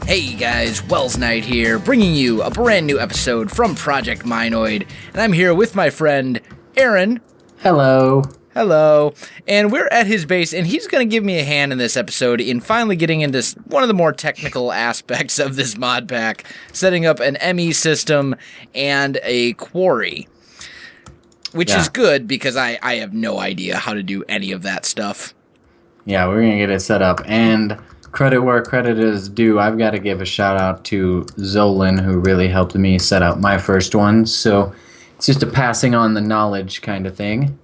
Hey guys, Welsknight here, bringing you a brand new episode from Project Mineoid, and I'm here with my friend, Aaron. Hello. Hello. And we're at his base, and he's going to give me a hand in this episode in finally getting into one of the more technical aspects of this mod pack, setting up an ME system and a quarry. Which is good, because I have no idea how to do any of that stuff. Yeah, we're going to get it set up, and credit where credit is due. I've got to give a shout out to Zolan, who really helped me set up my first one. So it's just a passing on the knowledge kind of thing.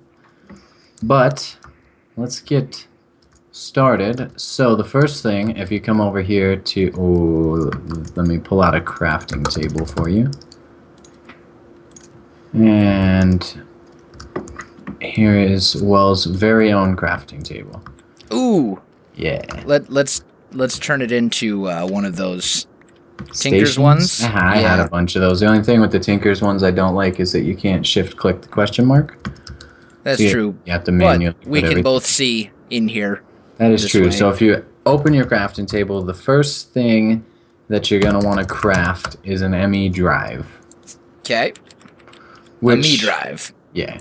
But let's get started. So the first thing, if you come over here to... let me pull out a crafting table for you. And here is Wells' very own crafting table. Ooh. Yeah. Let's turn it into one of those Tinker's Stations? ones. I had a bunch of those. The only thing with the Tinker's ones I don't like is that you can't shift-click the question mark. That's so true. You have to manually but we can both see in here. That is true. Way. So if you open your crafting table, the first thing that you're going to want to craft is an ME drive. Okay. ME drive. Yeah.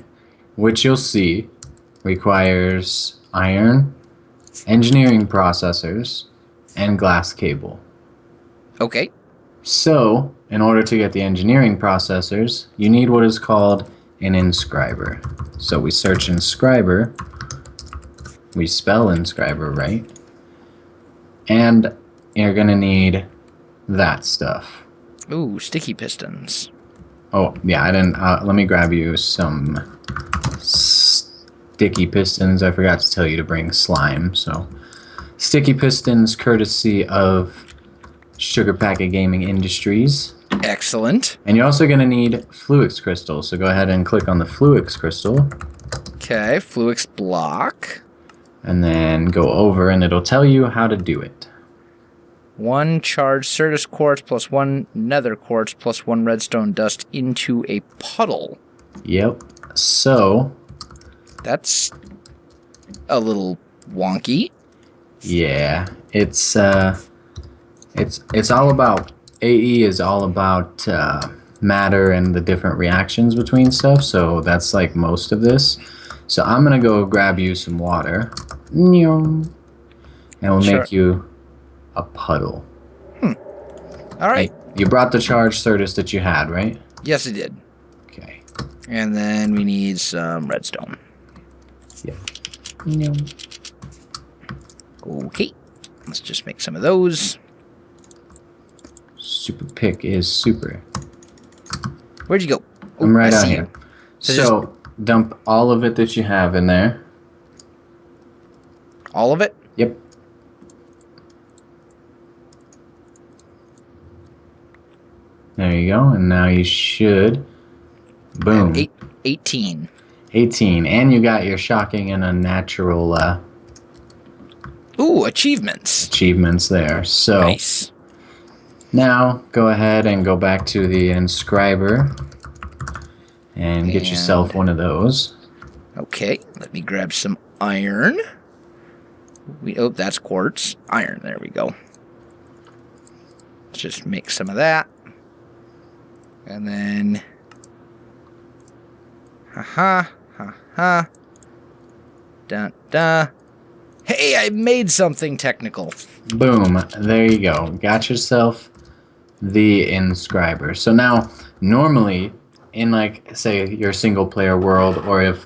Which you'll see requires iron, engineering processors, and glass cable. Okay. So, in order to get the engineering processors, you need what is called an inscriber. So we search inscriber, we spell inscriber right, and you're gonna need that stuff. Ooh, sticky pistons. Oh, yeah, I didn't, let me grab you some sticky pistons. I forgot to tell you to bring slime, so sticky pistons courtesy of CynicaGaming Industries. Excellent. And you're also going to need Fluix crystal, so go ahead and click on the Fluix crystal. Okay, Fluix block. And then go over and it'll tell you how to do it. 1 charged Certus quartz plus 1 nether quartz plus 1 redstone dust into a puddle. Yep. So that's a little wonky. Yeah, it's all about AE is all about matter and the different reactions between stuff. So that's like most of this. So I'm gonna go grab you some water, and we'll make you a puddle. All right. Hey, you brought the charged Certus that you had, right? Yes, I did. Okay. And then we need some redstone. Yep. Okay. Let's just make some of those. Super pick is super. Where'd you go? Oh, I'm right out here. here. So dump all of it that you have in there. All of it? Yep. There you go. And now you should. Boom. 18. 18. And you got your shocking and unnatural ooh, achievements. Achievements there. So nice. Now go ahead and go back to the inscriber and get yourself one of those. Okay, let me grab some iron. Oh, that's quartz. Iron, there we go. Let's just make some of that. And then... ha. Dun. Hey, I made something technical. Boom. There you go. Got yourself the inscriber. So now, normally, in like, say, your single player world, or if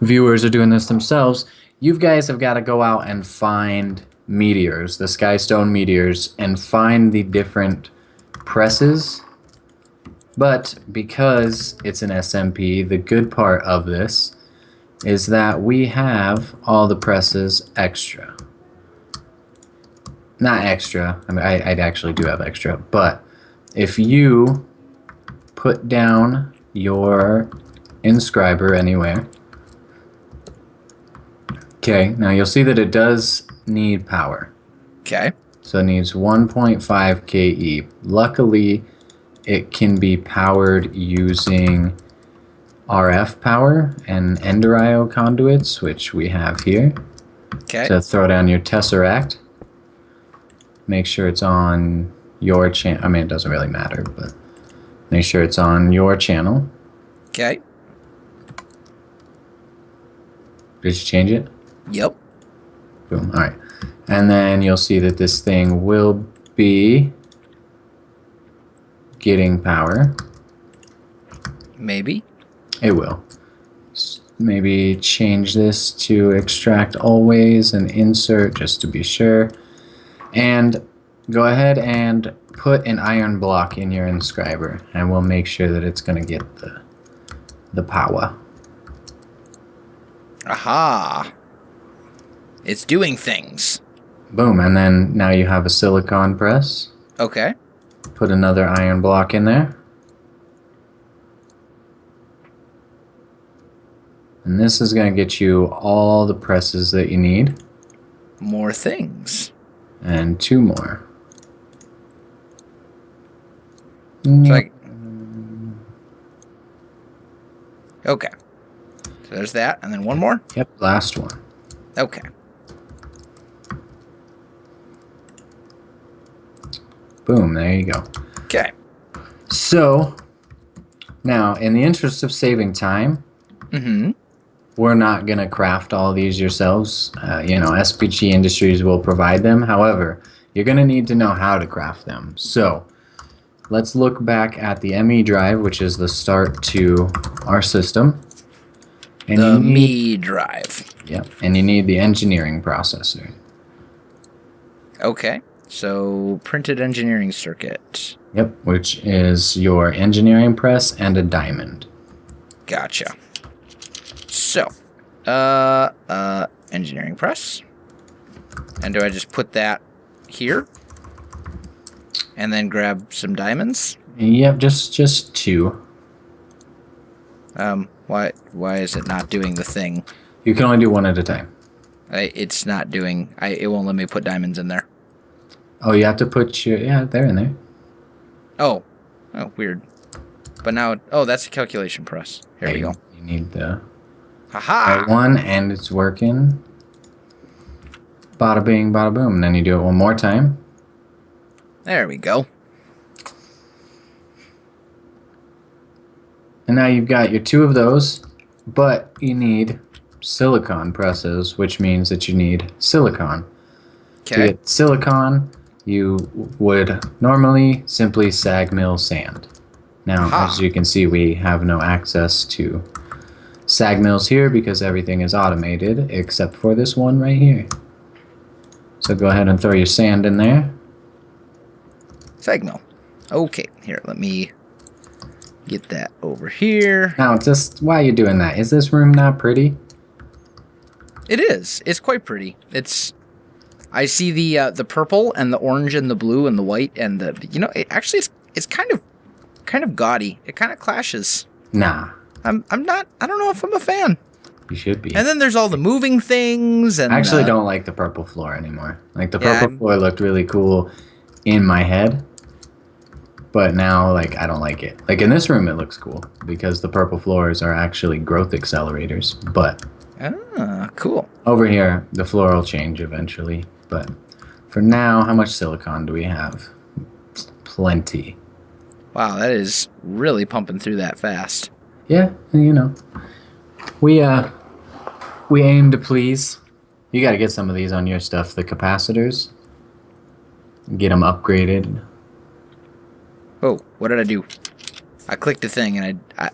viewers are doing this themselves, you guys have got to go out and find meteors, the skystone meteors, and find the different presses. But because it's an SMP, the good part of this is that we have all the presses extra. Not extra, I mean, I actually do have extra, but if you put down your inscriber anywhere, okay, now you'll see that it does need power. Okay. So it needs 1.5 KE. Luckily, it can be powered using RF power and Ender IO conduits, which we have here. Okay. So throw down your Tesseract. Make sure it's on your channel. I mean, it doesn't really matter, but make sure it's on your channel. Okay. Did you change it? Yep. Boom. All right. And then you'll see that this thing will be getting power. Maybe. It will. Maybe change this to extract always and insert just to be sure. And go ahead and put an iron block in your inscriber, and we'll make sure that it's going to get the power. Aha. It's doing things. Boom. And then now you have a silicon press. Okay. Put another iron block in there. And this is going to get you all the presses that you need. More things. And 2 more. Okay. So there's that, and then 1 more? Yep, last one. Okay. Boom, there you go. Okay. So, now, in the interest of saving time, we're not going to craft all these yourselves. SPG Industries will provide them. However, you're going to need to know how to craft them. So, let's look back at the ME drive, which is the start to our system. And the ME drive. Yep, and you need the engineering processor. Okay. So, printed engineering circuit. Yep, which is your engineering press and a diamond. Gotcha. So, engineering press. And do I just put that here? And then grab some diamonds? Yep, just 2. Why is it not doing the thing? You can only do 1 at a time. It's not doing... it won't let me put diamonds in there. Oh, you have to put your... Yeah, they're in there. Oh, weird. But now... Oh, that's a calculation press. Here we go. You need the... Haha! Right one, and it's working. Bada bing, bada boom. And then you do it 1 more time. There we go. And now you've got your 2 of those, but you need silicon presses, which means that you need silicon. Okay. To get silicon, you would normally simply sag mill sand. Now, as you can see, we have no access to sag mills here because everything is automated except for this one right here. So go ahead and throw your sand in there. Sag mill. Okay, here, let me get that over here. Now, just why are you doing that? Is this room not pretty? It is. It's quite pretty. I see the purple and the orange and the blue and the white and it's kind of gaudy. It kind of clashes. Nah. I don't know if I'm a fan. You should be. And then there's all the moving things and I actually don't like the purple floor anymore. Like the purple floor looked really cool in my head. But now, like, I don't like it. Like, in this room, it looks cool because the purple floors are actually growth accelerators. But cool. Over here, the floor will change eventually. But for now, how much silicon do we have? Plenty. Wow, that is really pumping through that fast. Yeah, we aim to please. You got to get some of these on your stuff, the capacitors. Get them upgraded. Oh, what did I do? I clicked a thing and I...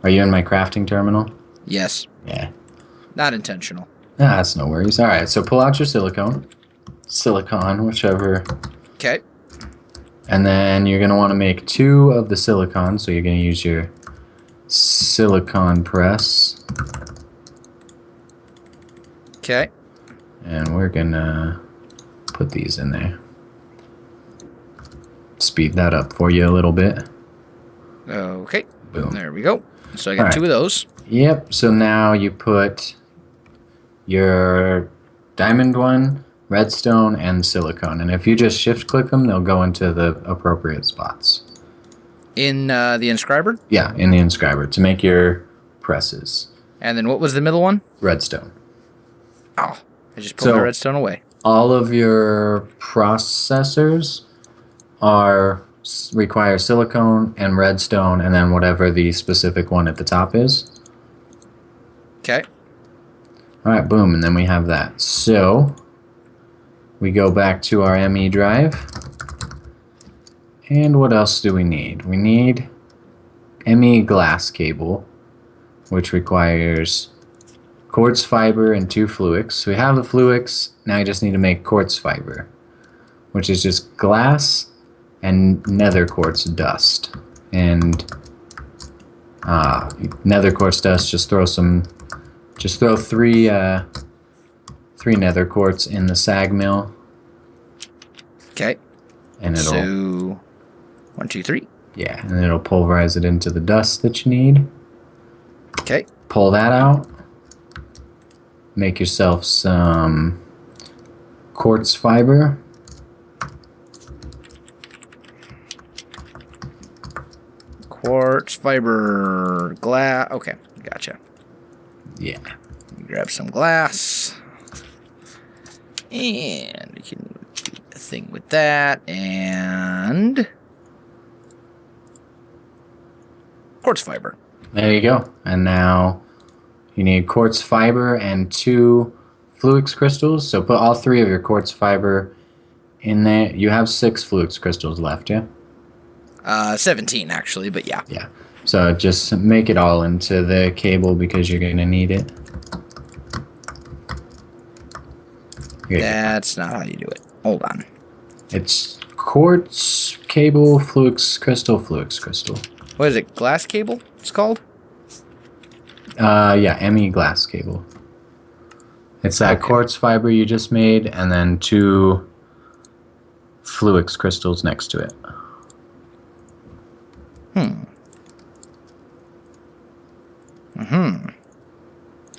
Are you in my crafting terminal? Yes. Yeah. Not intentional. Nah, that's no worries. All right, so pull out your silicon, whichever. Okay. And then you're going to want to make 2 of the silicon, so you're going to use your silicon press. Okay. And we're going to put these in there. Speed that up for you a little bit. Okay. Boom. There we go. So I got 2 of those. Yep, so now you put your diamond one, redstone, and silicone. And if you just shift click them, they'll go into the appropriate spots. In the inscriber? Yeah, in the inscriber to make your presses. And then what was the middle one? Redstone. Oh, I just pulled the redstone away. All of your processors require silicone and redstone, and then whatever the specific one at the top is. Okay. All right, boom, and then we have that. So we go back to our ME drive. And what else do we need? We need ME glass cable, which requires quartz fiber and 2 fluics. So we have the fluics, now you just need to make quartz fiber, which is just glass and nether quartz dust. And nether quartz dust, just throw 3 nether quartz in the sag mill. Okay. And it'll... So, 1, 2, 3. Yeah, and it'll pulverize it into the dust that you need. Okay. Pull that out. Make yourself some quartz fiber. Quartz fiber glass. Okay, gotcha. Yeah. Grab some glass. And we can do a thing with that. And quartz fiber. There you go. And now you need quartz fiber and 2 fluix crystals. So put all 3 of your quartz fiber in there. You have 6 fluix crystals left, yeah? 17 actually, but yeah. Yeah. So just make it all into the cable because you're going to need it. Okay. That's not how you do it. Hold on. It's quartz cable, fluix crystal, fluix crystal. What is it? Glass cable? It's called? Yeah, ME glass cable. It's that quartz fiber you just made, and then 2 fluix crystals next to it.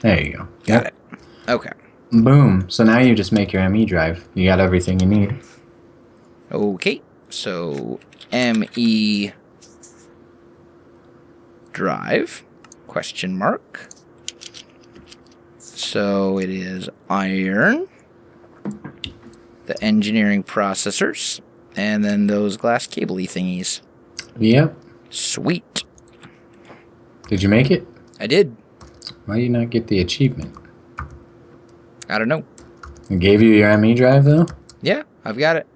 There you go. Got it. Okay. Boom. So now you just make your ME drive. You got everything you need. Okay. So, ME drive, question mark. So it is iron, the engineering processors, and then those glass cable-y thingies. Yep. Sweet. Did you make it? I did. Why do you not get the achievement? I don't know. It gave you your ME drive, though? Yeah, I've got it.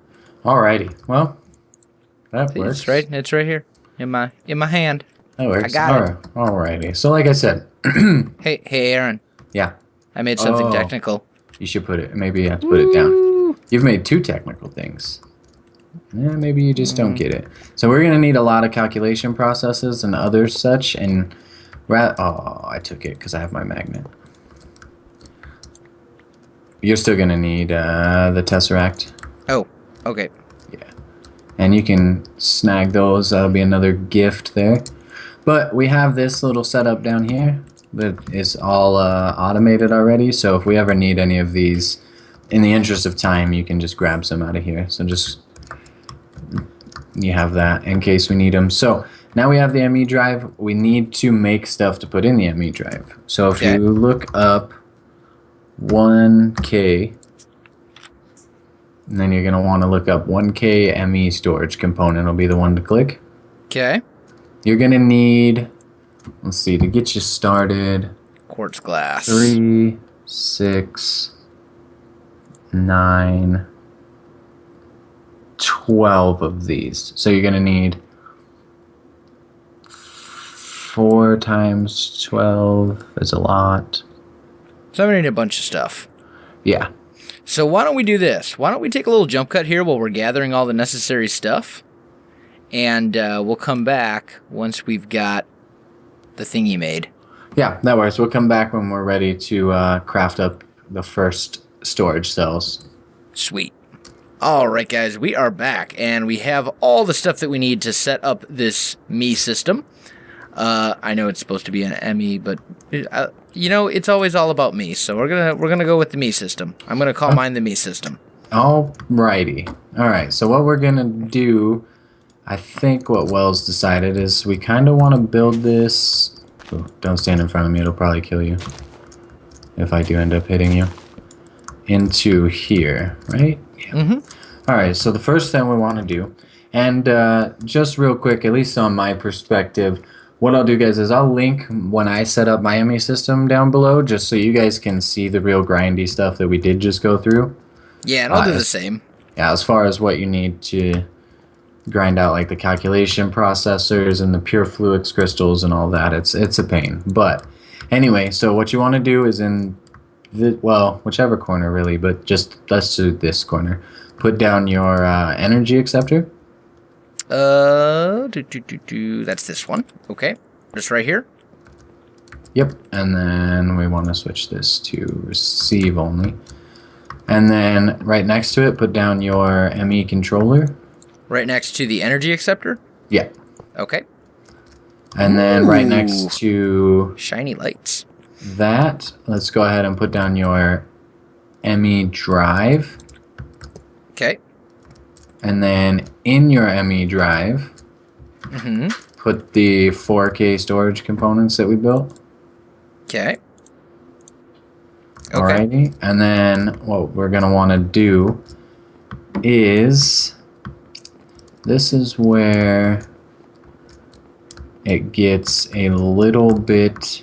Alrighty. Well, that works. It's right here in my hand. That works. I got it. Alrighty. So like I said. Hey, Aaron. Yeah. I made something technical. You should put it. Maybe you have to put it down. You've made 2 technical things. Yeah, maybe you just don't get it. So we're gonna need a lot of calculation processes and other such. And I took it because I have my magnet. You're still gonna need the tesseract. Oh, okay. Yeah, and you can snag those. That'll be another gift there. But we have this little setup down here that is all automated already. So if we ever need any of these, in the interest of time, you can just grab some out of here. So just you have that in case we need them. So now we have the ME drive. We need to make stuff to put in the ME drive. So if you look up 1K, and then you're going to want to look up 1K ME storage component will be the one to click. Okay. You're going to need, let's see, to get you started, Quartz glass. 3, 6, 9, 12 of these. So you're going to need 4 times 12 is a lot. So I'm going to need a bunch of stuff. Yeah. So why don't we do this? Why don't we take a little jump cut here while we're gathering all the necessary stuff? And we'll come back once we've got the thingy made. Yeah, that works. We'll come back when we're ready to craft up the first storage cells. Sweet. All right, guys, we are back, and we have all the stuff that we need to set up this me system. I know it's supposed to be an ME, but you know, it's always all about me. So we're gonna go with the me system. I'm gonna call mine the me system. Alrighty. All right. So what we're gonna do, I think, what Wells decided is we kind of want to build this. Oh, don't stand in front of me; it'll probably kill you if I do end up hitting you. Into here, right? Yeah. All right. So the first thing we want to do And just real quick, at least on my perspective, what I'll do, guys, is I'll link when I set up my ME system down below, just so you guys can see the real grindy stuff that we did just go through. Yeah, and I'll do the same. Yeah, as far as what you need to grind out, like the calculation processors and the pure fluix crystals and all that, it's a pain. But anyway, so what you want to do is in whichever corner really, but just let's do this corner. Put down your energy acceptor. That's this one. Okay, just right here. Yep, and then we want to switch this to receive only. And then right next to it, put down your ME controller. Right next to the energy acceptor? Yeah. Okay. And then right next to shiny lights. that, let's go ahead and put down your ME drive. Okay. And then in your ME drive, put the 4K storage components that we built. Okay. Alrighty. And then what we're going to want to do is, this is where it gets a little bit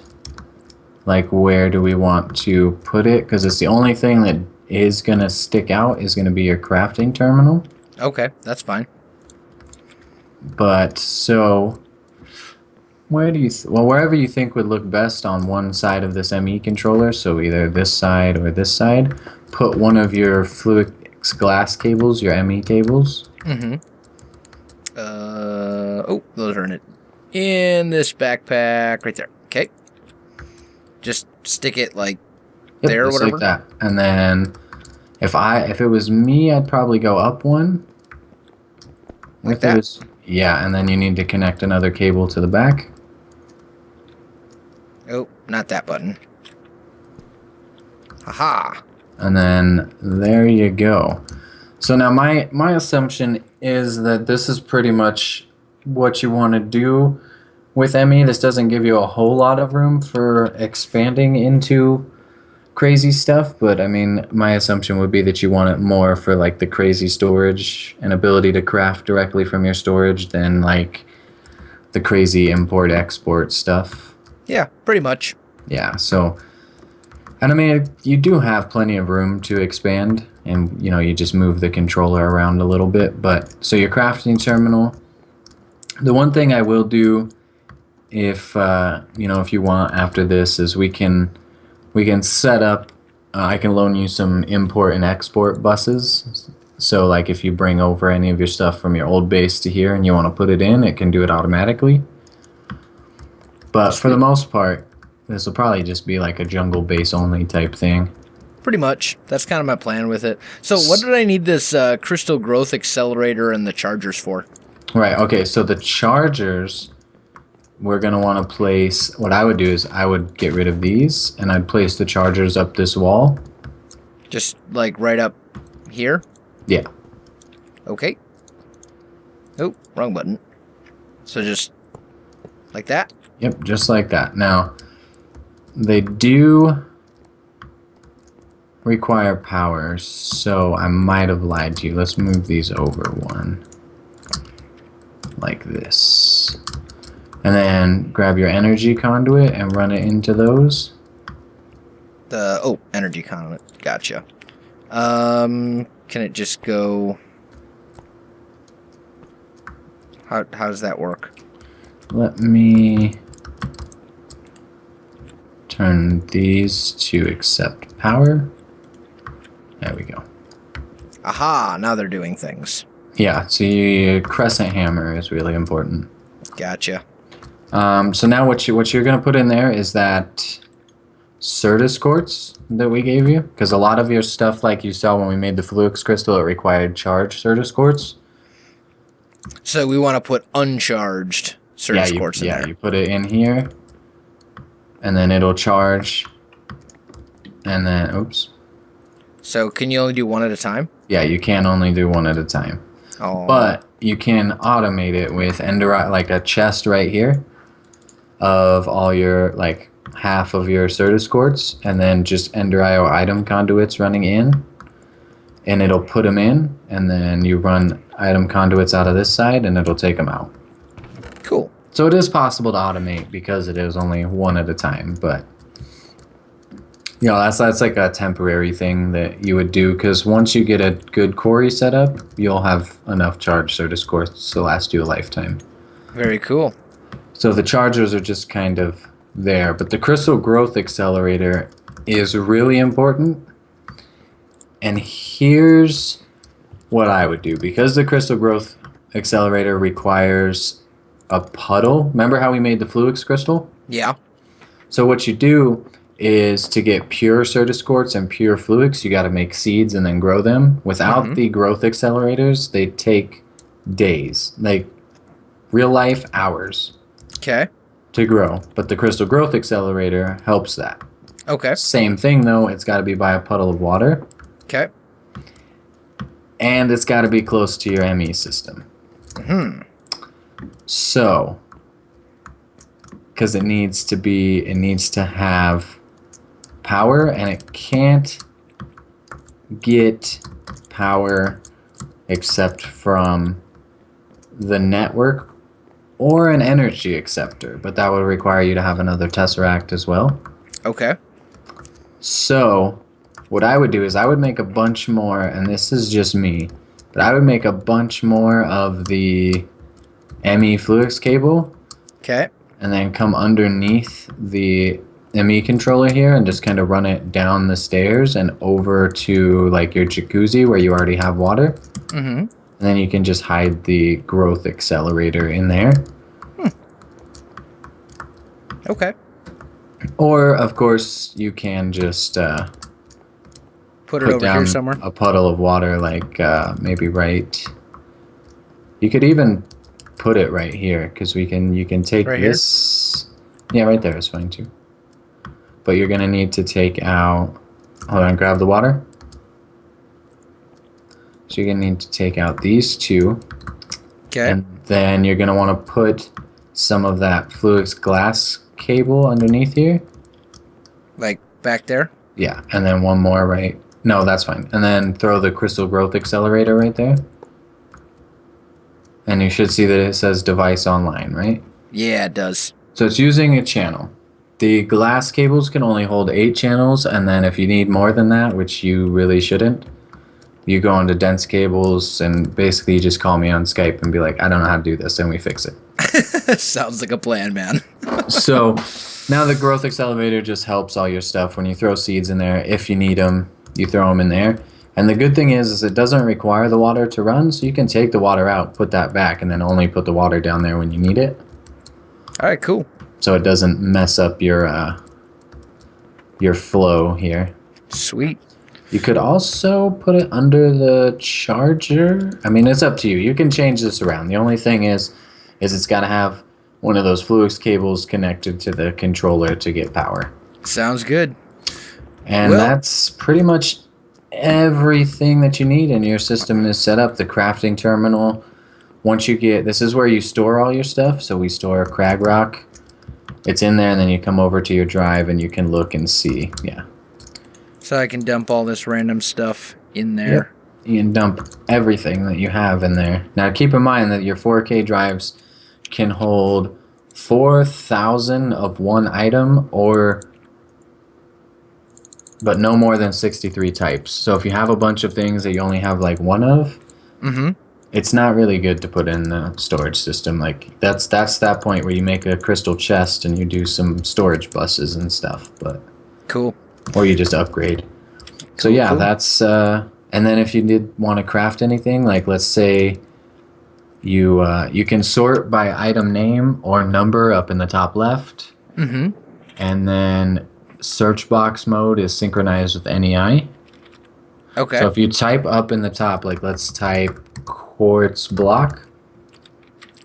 like, where do we want to put it? Because it's the only thing that is going to stick out is going to be your crafting terminal. Okay, that's fine. But so, where do you wherever you think would look best on one side of this ME controller, so either this side or this side, put one of your fluix glass cables, your ME cables. Those are in this backpack right there. Okay. Just stick it like there or whatever. Like that. And then if it was me, I'd probably go up one. Like that? Yeah, and then you need to connect another cable to the back. Oh, not that button. Haha. And then there you go. So now my assumption is that this is pretty much what you want to do with ME. This doesn't give you a whole lot of room for expanding into crazy stuff, but I mean, my assumption would be that you want it more for like the crazy storage and ability to craft directly from your storage than like the crazy import export stuff. Yeah, pretty much. Yeah, so, and I mean, you do have plenty of room to expand, and you know, you just move the controller around a little bit. But so your crafting terminal, the one thing I will do if if you want after this is we can set up, I can loan you some import and export buses. So like if you bring over any of your stuff from your old base to here and you want to put it in, it can do it automatically. But for the most part, this will probably just be like a jungle base only type thing. Pretty much. That's kind of my plan with it. So what did I need this crystal growth accelerator and the chargers for? Right, okay, so the chargers, we're going to want to place, what I would do is I would get rid of these, and I'd place the chargers up this wall. Just like right up here? Yeah. Okay. Oh, wrong button. So just like that? Yep, just like that. Now, they do require power, so I might have lied to you. Let's move these over one. Like this. And then grab your energy conduit and run it into those. Energy conduit. Gotcha. Can it just go... How does that work? Let me turn these to accept power. There we go. Aha, now they're doing things. Yeah, so your crescent hammer is really important. Gotcha. So now what you're going to put in there is that Certus quartz that we gave you, because a lot of your stuff, like you saw when we made the Fluix crystal, it required charged Certus quartz. So we want to put uncharged Certus quartz in there. Yeah, you put it in here, and then it'll charge, and then, oops. So can you only do one at a time? Yeah, you can only do one at a time. Oh. But you can automate it with like a chest right here of all your, like, half of your Certus quartz, and then just Ender.io item conduits running in, and it'll put them in, and then you run item conduits out of this side, and it'll take them out. Cool. So it is possible to automate because it is only one at a time, but you know, that's like a temporary thing that you would do, because once you get a good quarry set up, you'll have enough charge Certus quartz to last you a lifetime. Very cool. So the chargers are just kind of there, but the crystal growth accelerator is really important. And here's what I would do. Because the crystal growth accelerator requires a puddle. Remember how we made the Fluix crystal? Yeah. So what you do is, to get pure Certus quartz and pure Fluix, you got to make seeds and then grow them. Without the growth accelerators, they take days, like real life hours. Okay. To grow. But the crystal growth accelerator helps that. Okay. Same thing though, it's got to be by a puddle of water. Okay. And it's got to be close to your ME system. So, because it needs to have power, and it can't get power except from the network or an energy acceptor, but that would require you to have another tesseract as well. Okay. So what I would do is I would make a bunch more, and this is just me, but I would make a bunch more of the ME Fluix cable. Okay. And then come underneath the ME controller here and just kind of run it down the stairs and over to like your jacuzzi where you already have water. And then you can just hide the growth accelerator in there. Okay. Or, of course, you can just put it over down here somewhere. A puddle of water, like maybe right. You could even put it right here, because you can take right this. Here? Yeah, right there is fine too. But you're gonna need to take out. Hold on, grab the water. So you're gonna need to take out these two. Okay. And then you're gonna want to put some of that Fluix glass cable underneath here. Like back there? Yeah, and then one more right. No, that's fine. And then throw the crystal growth accelerator right there. And you should see that it says device online, right? Yeah, it does. So it's using a channel. The glass cables can only hold 8 channels, and then if you need more than that, which you really shouldn't, you go into dense cables and basically you just call me on Skype and be like, I don't know how to do this, and we fix it. Sounds like a plan, man. So now the growth accelerator just helps all your stuff. When you throw seeds in there, if you need them, you throw them in there. And the good thing is it doesn't require the water to run, so you can take the water out, put that back, and then only put the water down there when you need it. All right, cool. So it doesn't mess up your flow here. Sweet. You could also put it under the charger. I mean, it's up to you. You can change this around. The only thing is it's got to have one of those Fluix cables connected to the controller to get power. Sounds good. And that's pretty much everything that you need, and your system is set up. The crafting terminal. Once you get, this is where you store all your stuff. So we store crag rock. It's in there, and then you come over to your drive and you can look and see. Yeah. So I can dump all this random stuff in there. Yep. You can dump everything that you have in there. Now keep in mind that your 4K drives can hold 4,000 of one item, but no more than 63 types. So if you have a bunch of things that you only have like one of, it's not really good to put in the storage system. Like that's that point where you make a crystal chest and you do some storage buses and stuff. But cool. Or you just upgrade. So yeah, that's and then if you did want to craft anything, like let's say you can sort by item name or number up in the top left. And then search box mode is synchronized with NEI. Okay. So if you type up in the top, like let's type quartz block.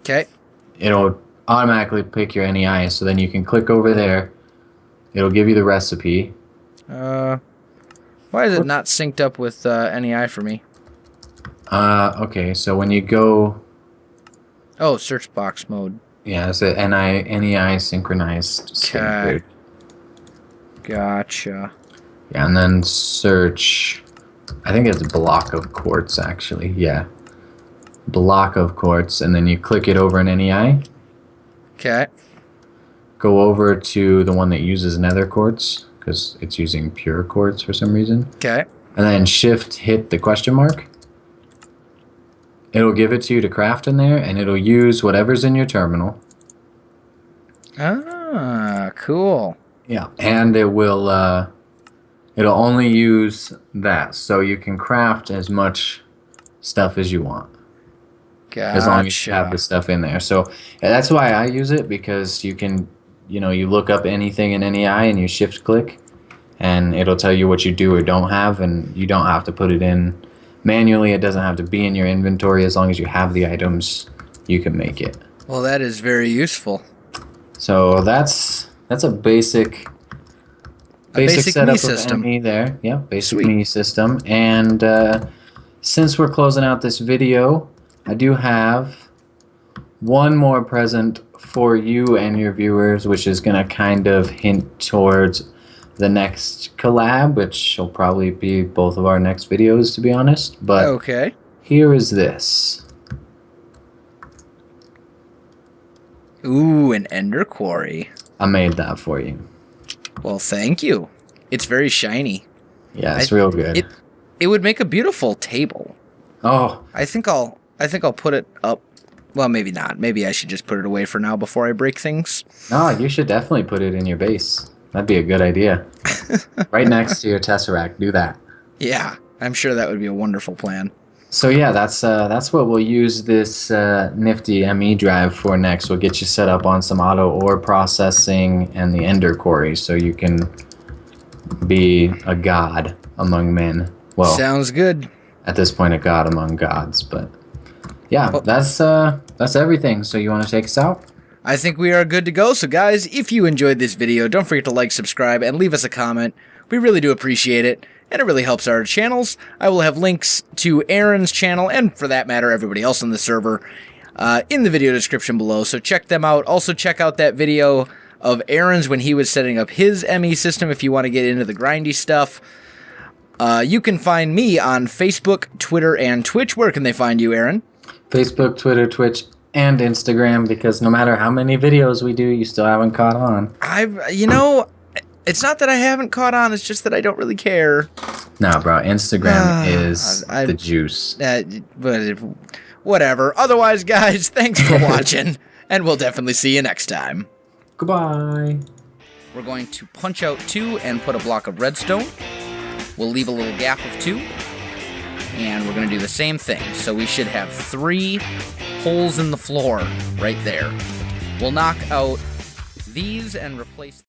Okay. It'll automatically pick your NEI, so then you can click over there. It'll give you the recipe. Why is it not synced up with NEI for me? Okay, so when you go... Oh, search box mode. Yeah, it's a NEI synchronized standard. Gotcha. Yeah, and then search... I think it's a block of quartz, actually. Yeah. block of quartz, and then you click it over in NEI. Okay. Go over to the one that uses nether quartz, because it's using pure quartz for some reason. Okay. And then shift hit the question mark. It'll give it to you to craft in there, and it'll use whatever's in your terminal. Ah, cool. Yeah, and it will. It'll only use that, so you can craft as much stuff as you want. Gotcha. As long as you have the stuff in there. So that's why I use it, because you can, you look up anything in NEI and you shift click, and it'll tell you what you do or don't have, and you don't have to put it in manually. It doesn't have to be in your inventory. As long as you have the items, you can make it. Well, that is very useful. So that's a basic setup system. of ME there. Yeah, basic Sweet. ME system. And since we're closing out this video, I do have one more present for you and your viewers, which is going to kind of hint towards the next collab, which will probably be both of our next videos, to be honest. But Okay. here is this. Ooh, an ender quarry. I made that for you. Well, thank you. It's very shiny. Yeah, it's real good. It would make a beautiful table. Oh, I think I'll put it up. Well, maybe not. Maybe I should just put it away for now before I break things. no, you should definitely put it in your base. That'd be a good idea. Right next to your Tesseract, do that. Yeah, I'm sure that would be a wonderful plan. So yeah, that's what we'll use this nifty ME drive for next. We'll get you set up on some auto ore processing and the ender quarry, so you can be a god among men. Well, Sounds good. at this point, a god among gods. But yeah, that's everything. So you want to take us out? I think we are good to go. So guys, if you enjoyed this video, don't forget to like, subscribe, and leave us a comment. We really do appreciate it, and it really helps our channels. I will have links to Aaron's channel, and for that matter, everybody else on the server, in the video description below, so check them out. Also, check out that video of Aaron's when he was setting up his ME system if you want to get into the grindy stuff. You can find me on Facebook, Twitter, and Twitch. Where can they find you, Aaron? Facebook, Twitter, Twitch, and Instagram, because no matter how many videos we do, you still haven't caught on. It's not that I haven't caught on, it's just that I don't really care. No, bro, Instagram is the juice. But whatever. Otherwise, guys, thanks for watching, and we'll definitely see you next time. Goodbye. We're going to punch out 2 and put a block of redstone. We'll leave a little gap of 2. And we're going to do the same thing. So we should have 3 holes in the floor right there. We'll knock out these and replace